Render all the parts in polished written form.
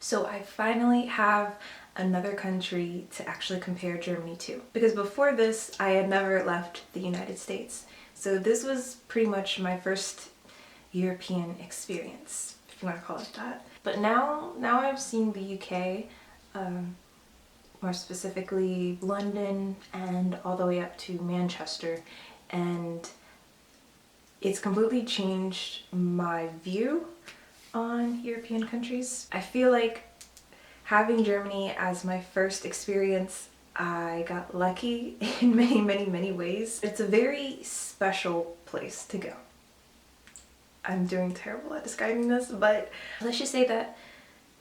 So I finally have another country to actually compare Germany to. Because before this, I had never left the United States. So this was pretty much my first European experience, if you want to call it that. But now I've seen the UK, more specifically London and all the way up to Manchester, and it's completely changed my view on European countries. I feel like having Germany as my first experience, I got lucky in many ways. It's a very special place to go. I'm doing terrible at describing this, but let's just say that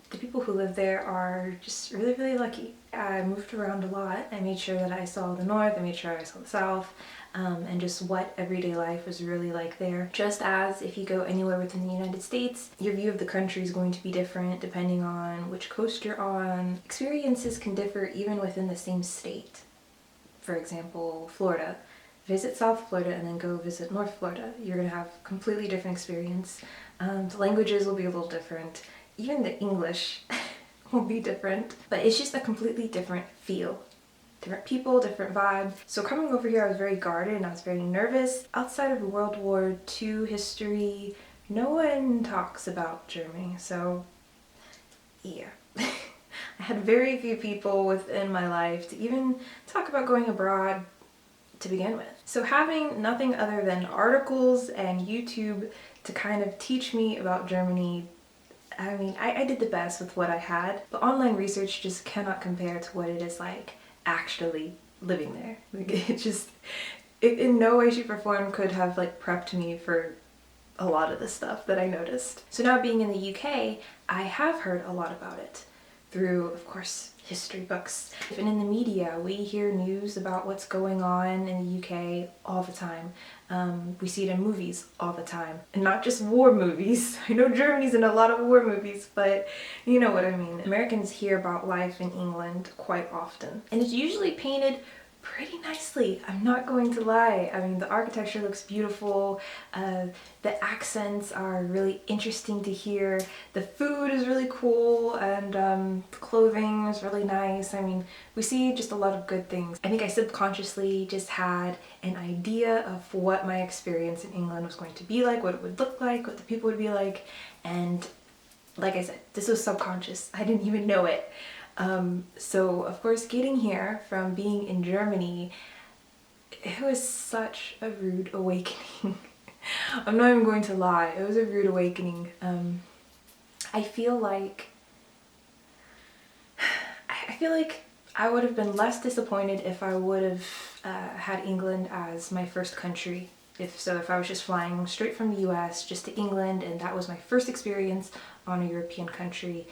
the people who live there are just really lucky. I moved around a lot. I made sure that I saw the north, I made sure I saw the south, and just what everyday life was really like there. Just as if you go anywhere within the United States, your view of the country is going to be different depending on which coast you're on. Experiences can differ even within the same state. For example, Florida. Visit South Florida and then go visit North Florida. You're gonna have a completely different experience. The languages will be a little different. Even the English will be different, but it's just a completely different feel. Different people, different vibe. So coming over here, I was very guarded and I was very nervous. Outside of World War II history, no one talks about Germany, so yeah. I had very few people within my life to even talk about going abroad to begin with. So having nothing other than articles and YouTube to kind of teach me about Germany, I mean, I did the best with what I had, but online research just cannot compare to what it is like actually living there. Like, it in no way, shape, or form could have like prepped me for a lot of the stuff that I noticed. So now being in the UK, I have heard a lot about it through, of course, history books. Even in the media, we hear news about what's going on in the UK all the time. We see it in movies all the time. And not just war movies. I know Germany's in a lot of war movies, but you know what I mean. Americans hear about life in England quite often. And it's usually painted pretty nicely, I'm not going to lie. I mean, the architecture looks beautiful, the accents are really interesting to hear, the food is really cool, and the clothing is really nice. I mean, we see just a lot of good things. I think I subconsciously just had an idea of what my experience in England was going to be like, what it would look like, what the people would be like, and like I said, this was subconscious. I didn't even know it. So of course, getting here from being in Germany, it was such a rude awakening. I'm not even going to lie, it was a rude awakening. I feel like I would have been less disappointed if I would have had England as my first country. If I was just flying straight from the US just to England and that was my first experience on a European country.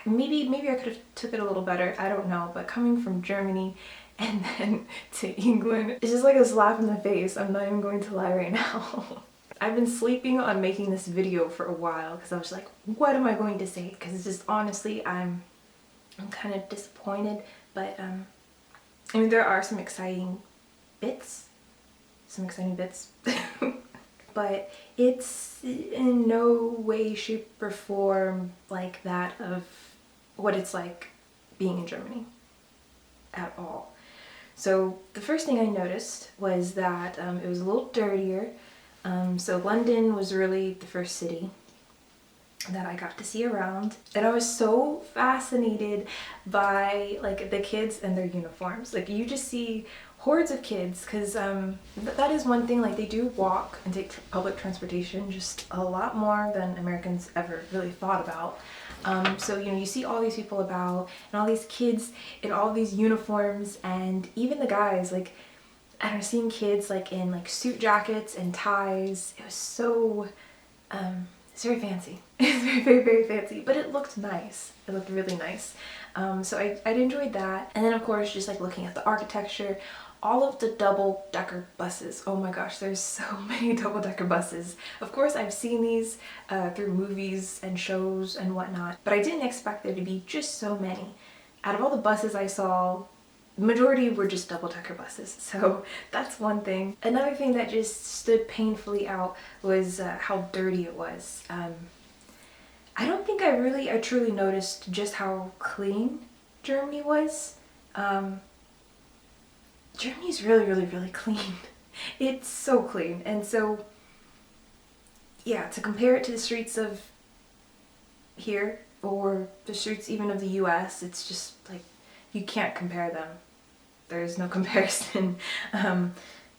Maybe I could have took it a little better, I don't know, but coming from Germany and then to England, it's just like a slap in the face. I'm not even going to lie right now. I've been sleeping on making this video for a while because I was like, what am I going to say? Because it's just honestly, I'm kind of disappointed, but I mean, there are some exciting bits, but it's in no way, shape, or form like that of what it's like being in Germany at all. So the first thing I noticed was that it was a little dirtier. So London was really the first city that I got to see around, and I was so fascinated by like the kids and their uniforms. Like, you just see hordes of kids, because that is one thing, like, they do walk and take public transportation just a lot more than Americans ever really thought about. So, you know, you see all these people about and all these kids in all these uniforms, and even the guys, like, I don't know, seeing kids like in like suit jackets and ties. It was so it's very fancy. It's very fancy, but it looked nice. It looked really nice. So I'd enjoyed that. And then of course, just like looking at the architecture, all of the double-decker buses. Oh my gosh, there's so many double-decker buses. Of course, I've seen these through movies and shows and whatnot, but I didn't expect there to be just so many. Out of all the buses I saw, the majority were just double-decker buses, so that's one thing. Another thing that just stood painfully out was how dirty it was. I don't think I truly noticed just how clean Germany was. Germany's really clean. It's so clean. And so, yeah, to compare it to the streets of here or the streets even of the US, it's just like you can't compare them. There's no comparison.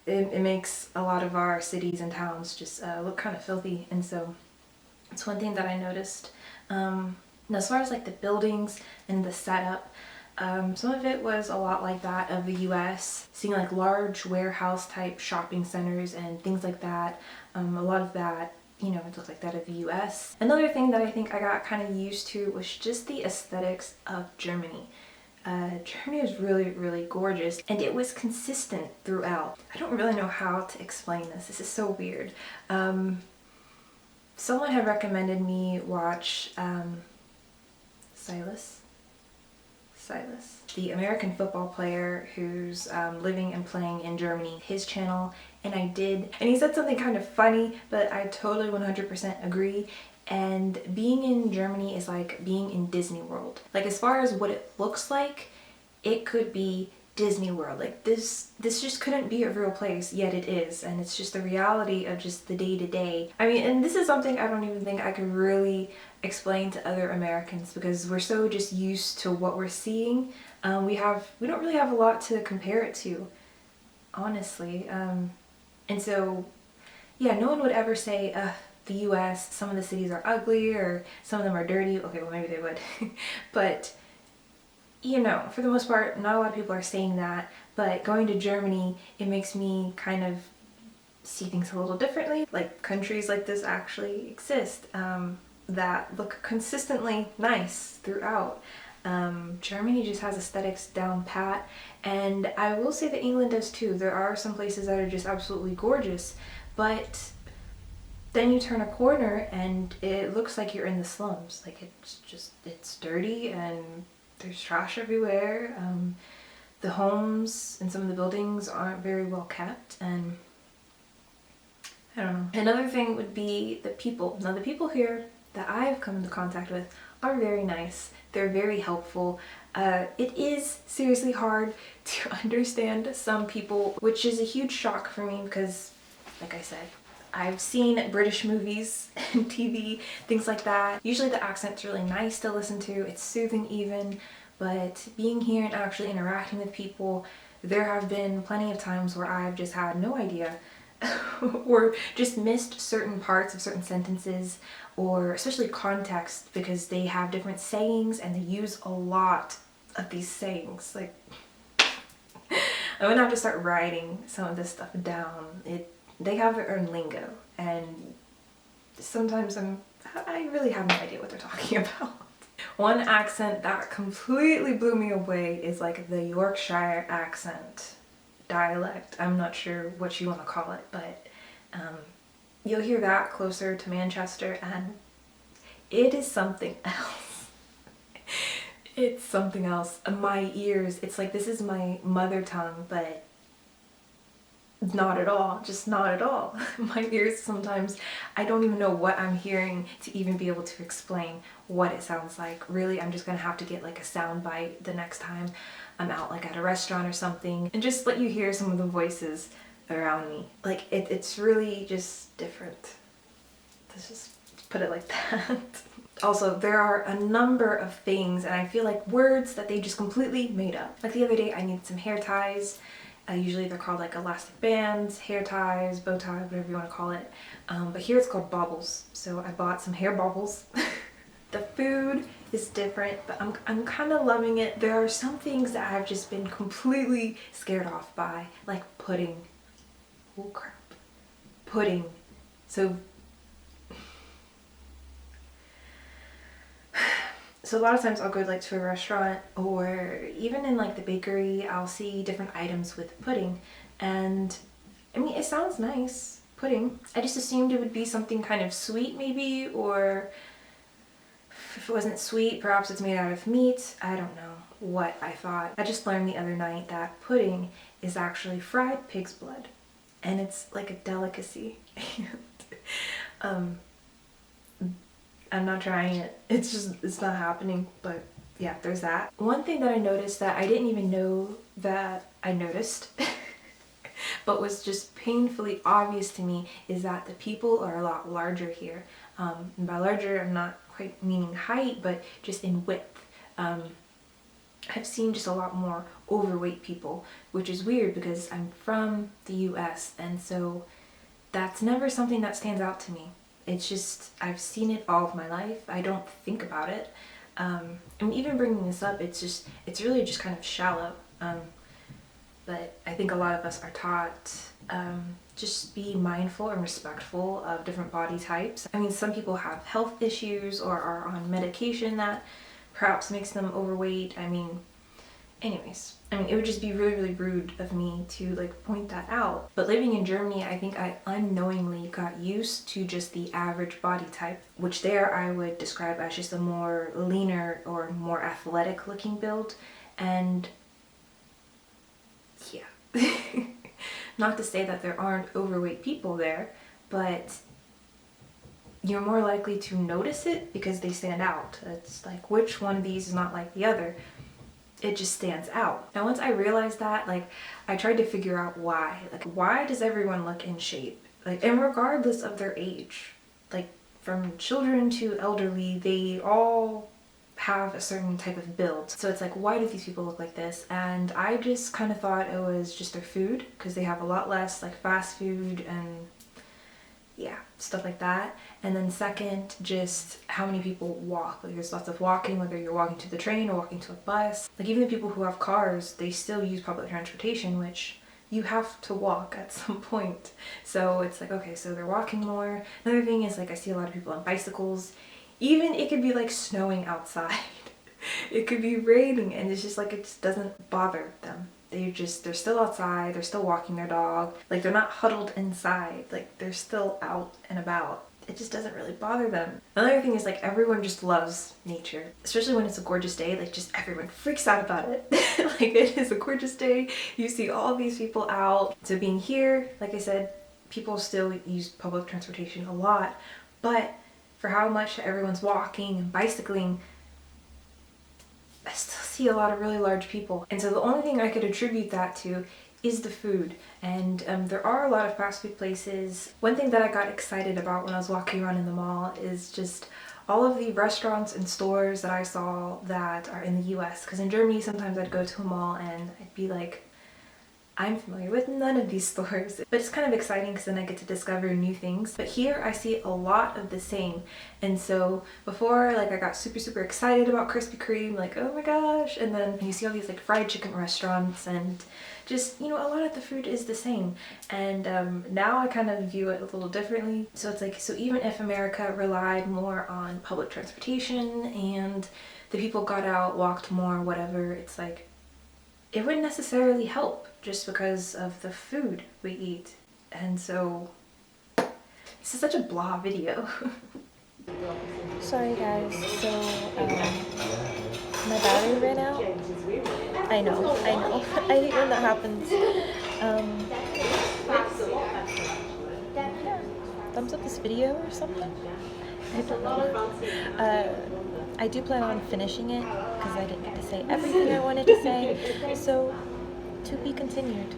It makes a lot of our cities and towns just look kind of filthy, and so it's one thing that I noticed. Now, as far as like the buildings and the setup, some of it was a lot like that of the US, seeing like large warehouse type shopping centers and things like that. A lot of that, you know, it looked like that of the US. Another thing that I think I got kind of used to was just the aesthetics of Germany. Germany was really gorgeous, and it was consistent throughout. I don't really know how to explain this. This is so weird. Someone had recommended me watch Silas, the American football player who's living and playing in Germany, his channel, and I did. And he said something kind of funny, but I totally 100% agree. And being in Germany is like being in Disney World. Like, as far as what it looks like, it could be Disney World. Like, this just couldn't be a real place, yet it is. And it's just the reality of just the day to day. I mean, and this is something I don't even think I could really explain to other Americans, because we're so just used to what we're seeing. We don't really have a lot to compare it to, honestly. And so, yeah, no one would ever say, the US, some of the cities are ugly or some of them are dirty. Okay, well, maybe they would. But, you know, for the most part, not a lot of people are saying that. But going to Germany, it makes me kind of see things a little differently. Like, countries like this actually exist that look consistently nice throughout. Germany just has aesthetics down pat, and I will say that England does too. There are some places that are just absolutely gorgeous, but then you turn a corner and it looks like you're in the slums. Like, it's dirty and there's trash everywhere. The homes and some of the buildings aren't very well kept, and I don't know. Another thing would be the people. Now, the people here that I've come into contact with are very nice. They're very helpful. It is seriously hard to understand some people, which is a huge shock for me because, like I said, I've seen British movies and TV, things like that. Usually the accent's really nice to listen to, it's soothing even, but being here and actually interacting with people, there have been plenty of times where I've just had no idea or just missed certain parts of certain sentences, or especially context, because they have different sayings and they use a lot of these sayings. Like, I'm gonna have to start writing some of this stuff down. They have their own lingo, and sometimes I really have no idea what they're talking about. One accent that completely blew me away is like the Yorkshire accent, dialect. I'm not sure what you want to call it, but you'll hear that closer to Manchester, and it is something else. It's something else. My ears, it's like this is my mother tongue, but not at all, just not at all. My ears sometimes, I don't even know what I'm hearing to even be able to explain what it sounds like. Really, I'm just gonna have to get like a sound bite the next time I'm out, like at a restaurant or something, and just let you hear some of the voices around me. Like, it's really just different. Let's just put it like that. Also, there are a number of things, and I feel like words that they just completely made up. Like the other day, I needed some hair ties. Usually they're called like elastic bands, hair ties, bow tie, whatever you want to call it. But here it's called baubles. So I bought some hair baubles. The food is different, but I'm kind of loving it. There are some things that I've just been completely scared off by, like pudding. Oh crap. Pudding. So a lot of times I'll go like to a restaurant, or even in like the bakery, I'll see different items with pudding, and I mean, it sounds nice, pudding. I just assumed it would be something kind of sweet maybe, or if it wasn't sweet, perhaps it's made out of meat. I don't know what I thought. I just learned the other night that pudding is actually fried pig's blood, and it's like a delicacy. I'm not trying it. It's not happening, but yeah, there's that. One thing that I noticed that I didn't even know that I noticed but was just painfully obvious to me is that the people are a lot larger here. And by larger, I'm not quite meaning height, but just in width. I've seen just a lot more overweight people, which is weird because I'm from the US, and so that's never something that stands out to me. It's just, I've seen it all of my life. I don't think about it. And even bringing this up, it's really just kind of shallow. But I think a lot of us are taught just be mindful and respectful of different body types. I mean, some people have health issues or are on medication that perhaps makes them overweight. I mean, anyways, it would just be really, really rude of me to like point that out. But living in Germany, I think I unknowingly got used to just the average body type, which there I would describe as just a more leaner or more athletic looking build. And yeah, not to say that there aren't overweight people there, but you're more likely to notice it because they stand out. It's like, which one of these is not like the other? It just stands out. Now, once I realized that, like, I tried to figure out why. Like, why does everyone look in shape? Like, and regardless of their age, like, from children to elderly, they all have a certain type of build. So it's like, why do these people look like this? And I just kind of thought it was just their food, because they have a lot less like fast food and yeah, stuff like that. And then second, just how many people walk. Like, there's lots of walking, whether you're walking to the train or walking to a bus. Like, even the people who have cars, they still use public transportation, which you have to walk at some point. So it's like, okay, so they're walking more. Another thing is, like, I see a lot of people on bicycles. Even it could be like snowing outside. It could be raining, and it's just like, it just doesn't bother them. They're still outside, they're still walking their dog. Like, they're not huddled inside, like they're still out and about. It just doesn't really bother them. Another thing is, like, everyone just loves nature, especially when it's a gorgeous day. Like, just everyone freaks out about it. Like, it is a gorgeous day, you see all these people out. So being here, like I said, people still use public transportation a lot, but for how much everyone's walking and bicycling, I still see a lot of really large people. And so the only thing I could attribute that to is the food. And there are a lot of fast food places. One thing that I got excited about when I was walking around in the mall is just all of the restaurants and stores that I saw that are in the US. Because in Germany, sometimes I'd go to a mall and I'd be like, I'm familiar with none of these stores. But it's kind of exciting because then I get to discover new things. But here I see a lot of the same. And so before, like, I got super, super excited about Krispy Kreme, like, oh my gosh. And then you see all these like fried chicken restaurants, and just, you know, a lot of the food is the same. And now I kind of view it a little differently. So it's like, so even if America relied more on public transportation and the people got out, walked more, whatever, it's like, it wouldn't necessarily help just because of the food we eat. And so this is such a blah video. Sorry guys, so my battery ran out. I know. I hate when that happens. Yeah, thumbs up this video or something? I don't know. I do plan on finishing it because I didn't get to say everything I wanted to say, so to be continued.